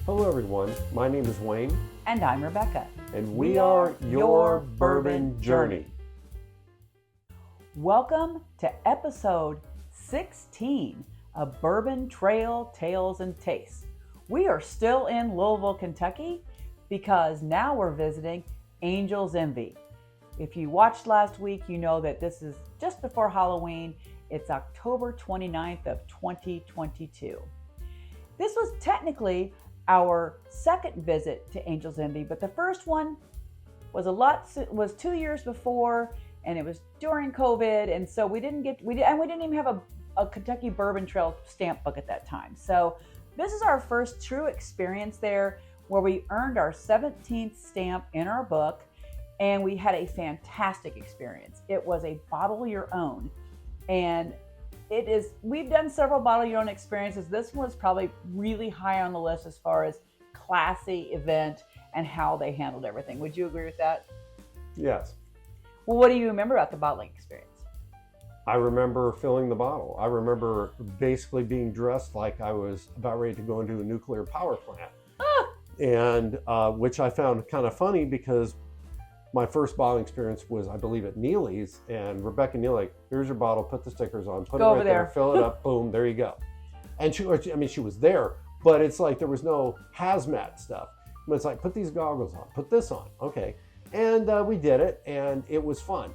Hello everyone, my name is Wayne. And I'm Rebecca. And we are your Bourbon Journey. Welcome to episode 16 of Bourbon Trail Tales and Tastes. We are still in Louisville, Kentucky, because now we're visiting Angel's Envy. If you watched last week, you know that this is just before Halloween. It's October 29th of 2022. This was technically our second visit to Angel's Envy, but the first one was 2 years before, and it was during COVID, and so we didn't even have a Kentucky Bourbon Trail stamp book at that time. So this is our first true experience there, where we earned our 17th stamp in our book, and we had a fantastic experience. It was a bottle your own, and we've done several bottle your own experiences. This one was probably really high on the list as far as classy event and how they handled everything. Would you agree with that? Yes. Well, what do you remember about the bottling experience? I remember filling the bottle. I remember basically being dressed like I was about ready to go into a nuclear power plant. And which I found kind of funny because my first bottling experience was, I believe, at Neely's, and Rebecca Neely, like, here's your bottle, put the stickers on, put it right there, fill it up, boom, there you go. And she was there, but it's like there was no hazmat stuff. But it's like, put these goggles on, put this on, okay. And we did it, and it was fun.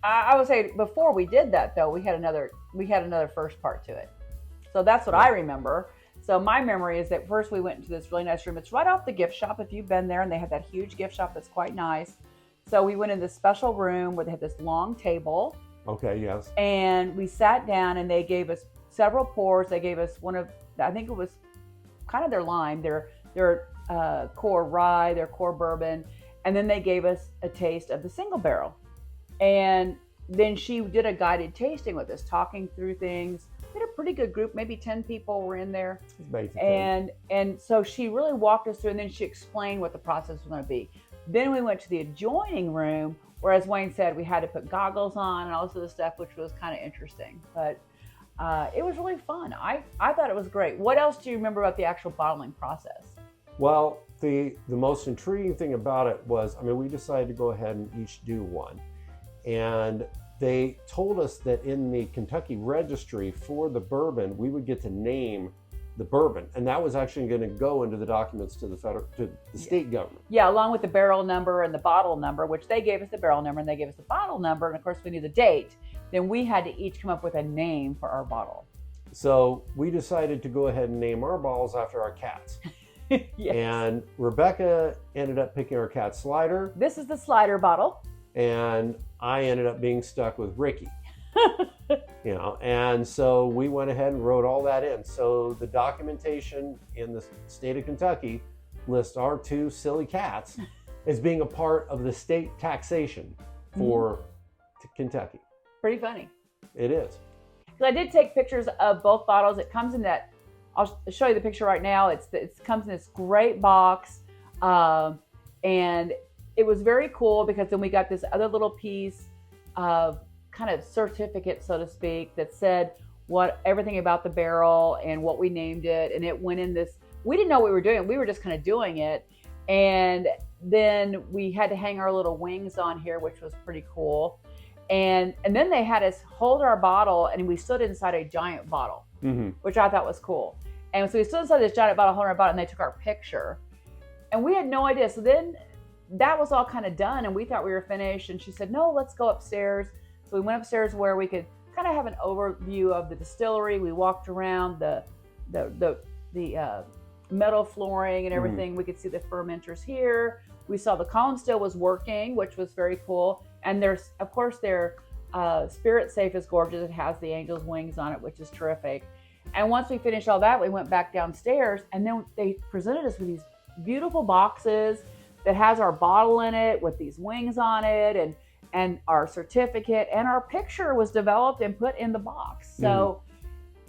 I would say before we did that, though, we had another first part to it. So that's what I remember. So my memory is that first we went into this really nice room. It's right off the gift shop if you've been there, and they have that huge gift shop that's quite nice. So we went in this special room where they had this long table. Okay, yes. And we sat down, and they gave us several pours. They gave us one of, I think it was kind of their lime, their core rye, their core bourbon. And then they gave us a taste of the single barrel. And then she did a guided tasting with us, talking through things. We had a pretty good group, maybe 10 people were in there. Basically. And so she really walked us through, and then she explained what the process was going to be. Then we went to the adjoining room, where, as Wayne said, we had to put goggles on and all this other stuff, which was kind of interesting. But it was really fun. I thought it was great. What else do you remember about the actual bottling process? Well, the most intriguing thing about it was, we decided to go ahead and each do one. And they told us that in the Kentucky registry for the bourbon, we would get to name the bourbon, and that was actually going to go into the documents to the state government. Yeah, along with the barrel number and the bottle number, which they gave us the barrel number and they gave us the bottle number, and of course we knew the date. Then we had to each come up with a name for our bottle. So we decided to go ahead and name our bottles after our cats. Yes. And Rebecca ended up picking our cat Slider. This is the Slider bottle. And I ended up being stuck with Ricky. And so we went ahead and wrote all that in. So the documentation in the state of Kentucky lists our two silly cats as being a part of the state taxation for Kentucky. Pretty funny. It is. So I did take pictures of both bottles. It comes in that, I'll show you the picture right now. It comes in this great box. And it was very cool because then we got this other little piece of kind of certificate, so to speak, that said everything about the barrel and what we named it. And it went in this, we didn't know what we were doing. We were just kind of doing it. And then we had to hang our little wings on here, which was pretty cool. And then they had us hold our bottle, and we stood inside a giant bottle, which I thought was cool. And so we stood inside this giant bottle, holding our bottle, and they took our picture. And we had no idea. So then that was all kind of done, and we thought we were finished. And she said, no, let's go upstairs. So we went upstairs where we could kind of have an overview of the distillery. We walked around the metal flooring and everything. We could see the fermenters here. We saw the column still was working, which was very cool. And there's, of course, their spirit safe is gorgeous. It has the angel's wings on it, which is terrific. And once we finished all that, we went back downstairs, and then they presented us with these beautiful boxes that has our bottle in it with these wings on it, and our certificate, and our picture was developed and put in the box. So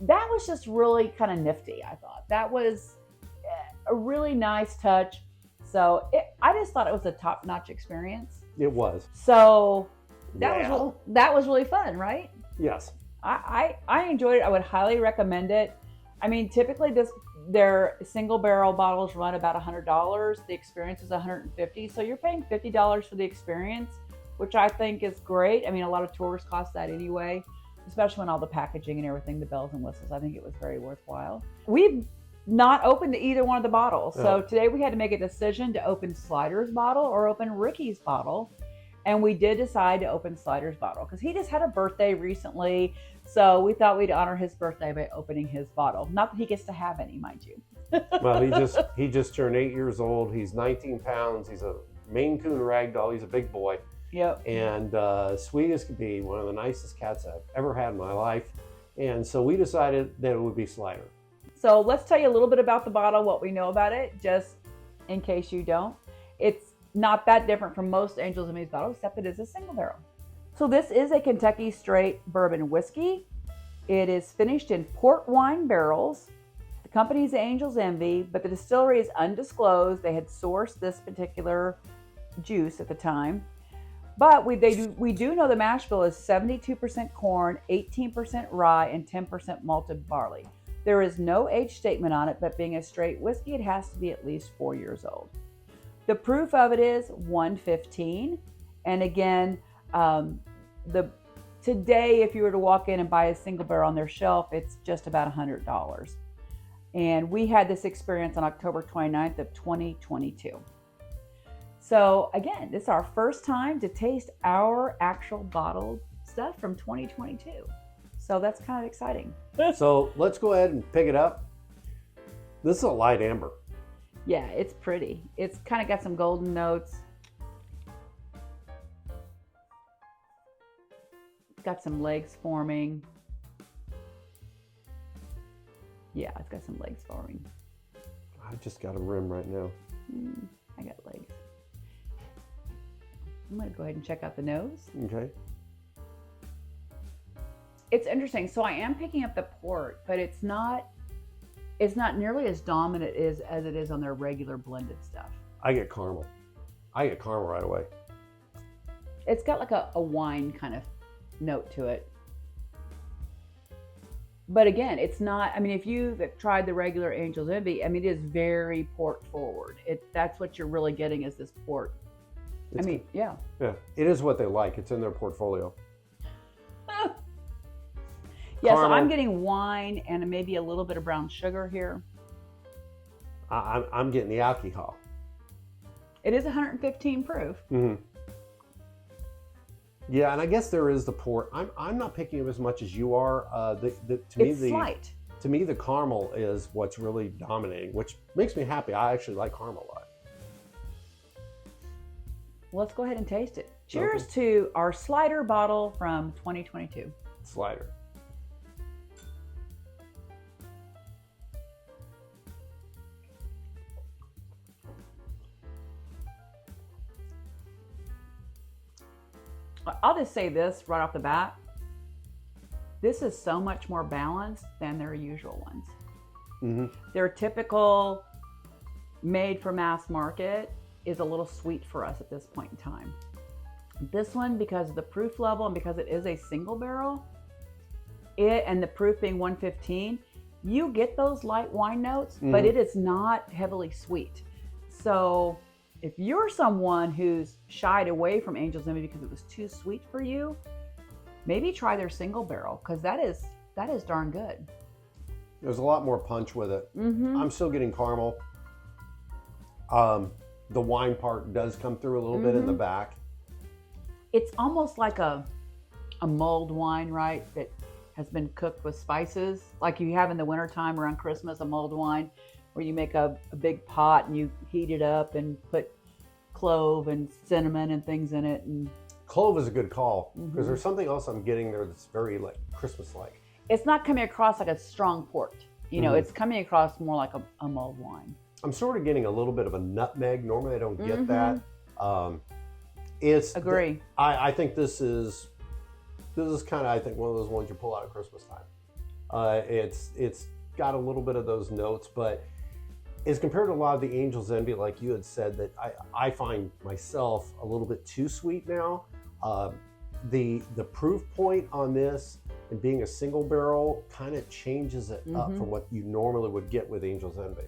that was just really kind of nifty, I thought. That was a really nice touch. So I just thought it was a top-notch experience. It was. So that was really fun, right? Yes. I enjoyed it. I would highly recommend it. I mean, typically Their single barrel bottles run about $100. The experience is $150. So you're paying $50 for the experience, which I think is great. I mean, a lot of tours cost that anyway, especially when all the packaging and everything, the bells and whistles. I think it was very worthwhile. We've not opened either one of the bottles. So today we had to make a decision to open Slider's bottle or open Ricky's bottle. And we did decide to open Slider's bottle because he just had a birthday recently. So we thought we'd honor his birthday by opening his bottle. Not that he gets to have any, mind you. Well, he just turned 8 years old. He's 19 pounds. He's a Maine Coon ragdoll. He's a big boy. Yep. And sweet as could be, one of the nicest cats I've ever had in my life. And so we decided that it would be Slider. So let's tell you a little bit about the bottle, what we know about it, just in case you don't. It's not that different from most Angels and Me's bottles, except it is a single barrel. So this is a Kentucky straight bourbon whiskey. It is finished in port wine barrels. The company is Angel's Envy, but the distillery is undisclosed. They had sourced this particular juice at the time. But we do know the mash bill is 72% corn, 18% rye, and 10% malted barley. There is no age statement on it, but being a straight whiskey, it has to be at least 4 years old. The proof of it is 115. And again, today, if you were to walk in and buy a single barrel on their shelf, it's just about $100. And we had this experience on October 29th of 2022. So again, this is our first time to taste our actual bottled stuff from 2022. So that's kind of exciting. So let's go ahead and pick it up. This is a light amber. Yeah, it's pretty. It's kind of got some golden notes. It's got some legs forming. Yeah, it's got some legs forming. I just got a rim right now. I got legs. I'm going to go ahead and check out the nose. Okay. It's interesting. So I am picking up the port, but it's not nearly as dominant as it is on their regular blended stuff. I get caramel. Right away. It's got like a wine kind of note to it. But again, it's not, I mean, if you've tried the regular Angel's Envy, I mean, it is very port forward. That's what you're really getting is this port. Yeah. Yeah, it is what they like. It's in their portfolio. Yeah, so I'm getting wine and maybe a little bit of brown sugar here. I'm getting the alcohol. It is 115 proof. Mm-hmm. Yeah, and I guess there is the port. I'm not picking up as much as you are. It's slight. To me, the caramel is what's really dominating, which makes me happy. I actually like caramel a lot. Let's go ahead and taste it. Cheers to our Slider bottle from 2022. Slider. I'll just say this right off the bat. This is so much more balanced than their usual ones. Mm-hmm. Their typical made for mass market is a little sweet for us at this point in time. This one, because of the proof level and because it is a single barrel, and the proof being 115, you get those light wine notes, but it is not heavily sweet. So if you're someone who's shied away from Angel's Envy because it was too sweet for you, maybe try their single barrel, because that is darn good. There's a lot more punch with it. Mm-hmm. I'm still getting caramel. The wine part does come through a little bit in the back. It's almost like a mulled wine, right? That has been cooked with spices, like you have in the wintertime around Christmas, a mulled wine, where you make a big pot and you heat it up and put clove and cinnamon and things in it. And clove is a good call, because there's something else I'm getting there that's very like Christmas-like. It's not coming across like a strong port. You know, it's coming across more like a mulled wine. I'm sort of getting a little bit of a nutmeg. Normally I don't get that. Agree. I think this is kind of, I think, one of those ones you pull out at Christmas time. It's got a little bit of those notes, but as compared to a lot of the Angel's Envy, like you had said, that I find myself a little bit too sweet now. The proof point on this and being a single barrel kind of changes it up from what you normally would get with Angel's Envy.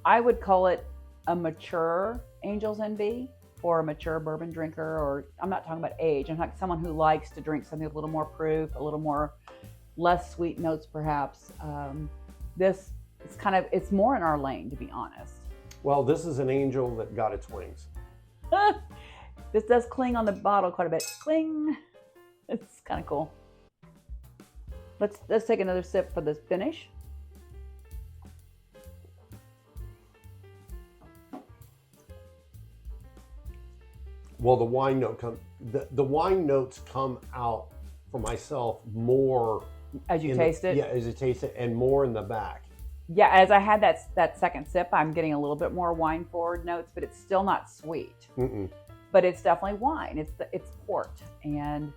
I would call it a mature Angel's Envy or a mature bourbon drinker, or I'm not talking about age. I'm talking someone who likes to drink something with a little more proof, a little more less sweet notes perhaps. This is it's more in our lane, to be honest. Well, this is an angel that got its wings. This does cling on the bottle quite a bit. Cling. It's kind of cool. Let's take another sip for this finish. Well, the wine notes come out for myself more as you taste it. Yeah, as you taste it, and more in the back. Yeah, as I had that second sip, I'm getting a little bit more wine forward notes, but it's still not sweet. But it's definitely wine. It's port, and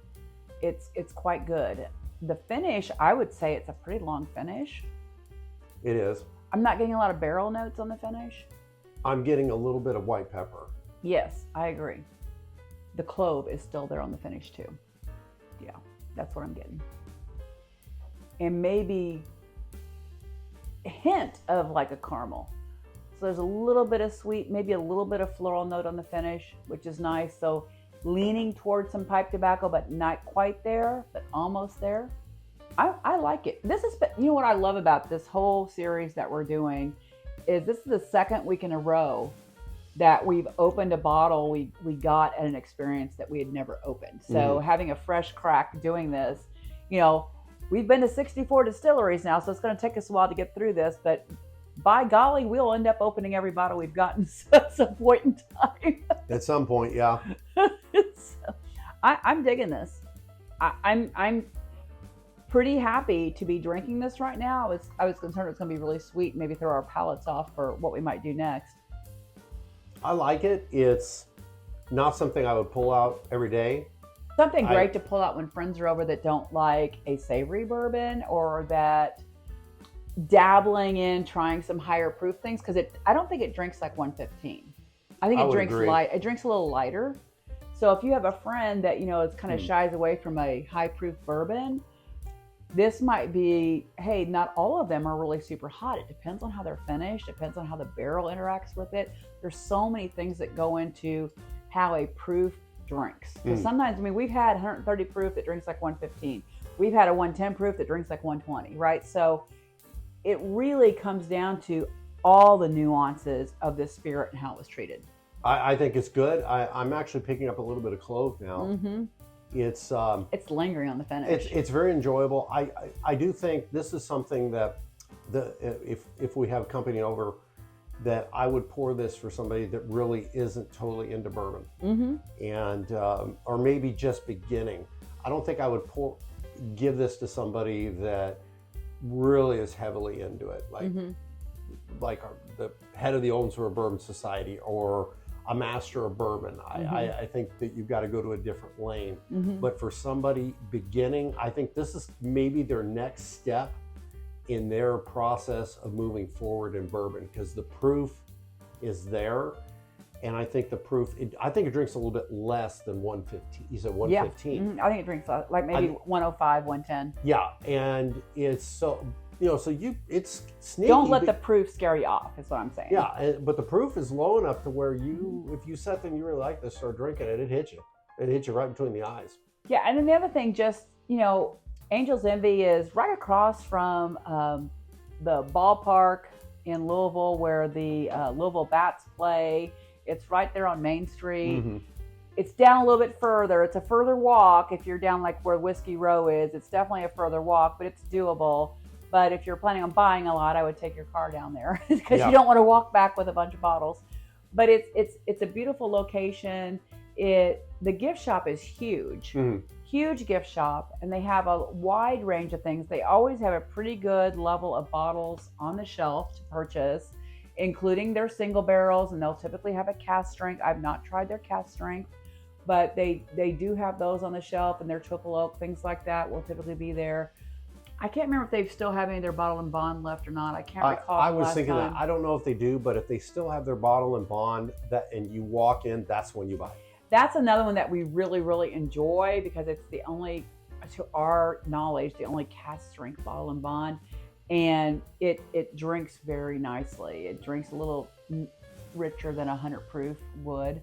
it's quite good. The finish, I would say it's a pretty long finish. It is. I'm not getting a lot of barrel notes on the finish. I'm getting a little bit of white pepper. Yes, I agree. The clove is still there on the finish too. Yeah, that's what I'm getting. And maybe a hint of like a caramel. So there's a little bit of sweet, maybe a little bit of floral note on the finish, which is nice. So leaning towards some pipe tobacco, but not quite there, but almost there. I like it. This is, you know what I love about this whole series that we're doing is this is the second week in a row that we've opened a bottle we got at an experience that we had never opened. So having a fresh crack doing this, you know, we've been to 64 distilleries now, so it's going to take us a while to get through this, but by golly, we'll end up opening every bottle we've gotten at some point in time. At some point, yeah. So, I'm digging this. I'm pretty happy to be drinking this right now. I was concerned it was going to be really sweet, maybe throw our palates off for what we might do next. I like it. It's not something I would pull out every day. Something great to pull out when friends are over that don't like a savory bourbon, or that dabbling in trying some higher proof things, because I don't think it drinks like 115. I think it drinks light. It drinks a little lighter. So if you have a friend that, you know, is kind of shies away from a high proof bourbon, this might be, hey, not all of them are really super hot. It depends on how they're finished. Depends on how the barrel interacts with it. There's so many things that go into how a proof drinks. Because sometimes, I mean, we've had 130 proof that drinks like 115. We've had a 110 proof that drinks like 120, right? So it really comes down to all the nuances of this spirit and how it was treated. I think it's good. I'm actually picking up a little bit of clove now. It's lingering on the finish. It's very enjoyable. I do think this is something that if we have company over, that I would pour this for somebody that really isn't totally into bourbon, and or maybe just beginning. I don't think I would give this to somebody that really is heavily into it, like the head of the Owensboro Bourbon Society or a master of bourbon. I think that you've got to go to a different lane. But for somebody beginning, I think this is maybe their next step in their process of moving forward in bourbon, because the proof is there. And I think the proof, I think it drinks a little bit less than 115. You said 115. Yeah. I think it drinks like maybe 105, 110. Yeah, and it's so, you know, it's sneaky. Don't let the proof scare you off, is what I'm saying. Yeah, but the proof is low enough to where if you sat there and you really like this, start drinking it, it hits you. It hits you right between the eyes. Yeah, and then the other thing, just, you know, Angel's Envy is right across from the ballpark in Louisville where the Louisville Bats play. It's right there on Main Street. It's down a little bit further. It's a further walk if you're down like where Whiskey Row is. It's definitely a further walk, but it's doable. But if you're planning on buying a lot, I would take your car down there because you don't want to walk back with a bunch of bottles. But it's a beautiful location. The gift shop is huge. Huge gift shop, and they have a wide range of things. They always have a pretty good level of bottles on the shelf to purchase, including their single barrels, and they'll typically have a cask strength. I've not tried their cask strength, but they do have those on the shelf, and their triple oak, things like that will typically be there. I can't remember if they still have any of their bottle and bond left or not. I can't recall. I was thinking that. I don't know if they do, but if they still have their bottle and bond, and you walk in, that's when you buy it. That's another one that we really, really enjoy because it's the only to our knowledge, the only cast strength bottle in bond, and it drinks very nicely. It drinks a little richer than 100 proof would.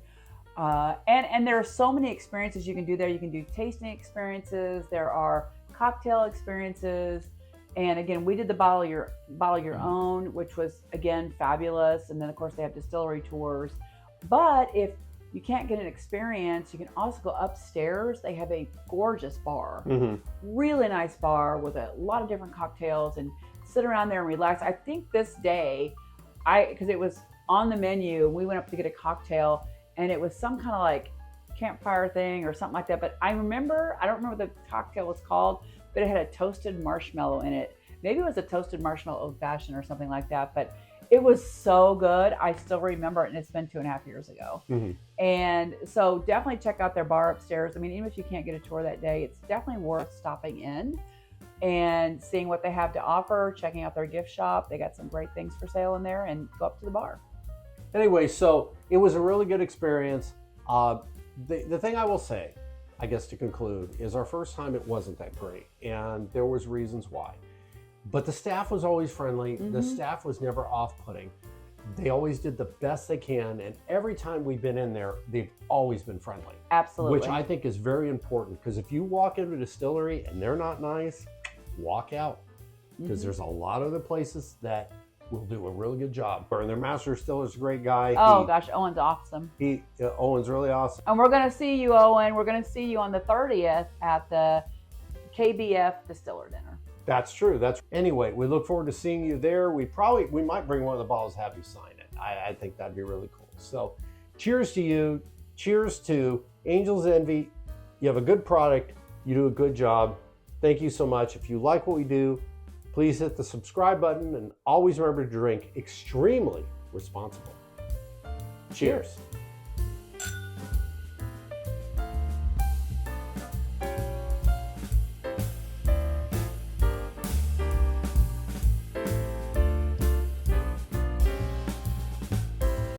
And there are so many experiences you can do there. You can do tasting experiences. There are cocktail experiences. And again, we did the bottle your own, which was again fabulous. And then of course they have distillery tours. But if you can't get an experience, you can also go upstairs. They have a gorgeous bar, really nice bar with a lot of different cocktails, and sit around there and relax. I think this day, because it was on the menu, we went up to get a cocktail, and it was some kind of like campfire thing or something like that. But I don't remember what the cocktail was called, but it had a toasted marshmallow in it. Maybe it was a toasted marshmallow old fashioned or something like that. But it was so good. I still remember it, and it's been 2.5 years ago. And so definitely check out their bar upstairs. I mean, even if you can't get a tour that day, it's definitely worth stopping in and seeing what they have to offer, checking out their gift shop. They got some great things for sale in there, and go up to the bar. Anyway, so it was a really good experience. The thing I will say, I guess to conclude, is our first time it wasn't that great, and there was reasons why. But the staff was always friendly. The staff was never off-putting. They always did the best they can, and every time we've been in there, they've always been friendly. Absolutely. Which I think is very important, because if you walk into a distillery and they're not nice, walk out. Because there's a lot of other places that will do a really good job. And their master distiller is a great guy. Gosh, Owen's awesome. Owen's really awesome. And we're going to see you, Owen. We're going to see you on the 30th at the KBF Distiller Dinner. That's true. Anyway, we look forward to seeing you there. We might bring one of the bottles, have you sign it. I think that'd be really cool. So cheers to you. Cheers to Angel's Envy. You have a good product. You do a good job. Thank you so much. If you like what we do, please hit the subscribe button, and always remember to drink extremely responsibly. Cheers.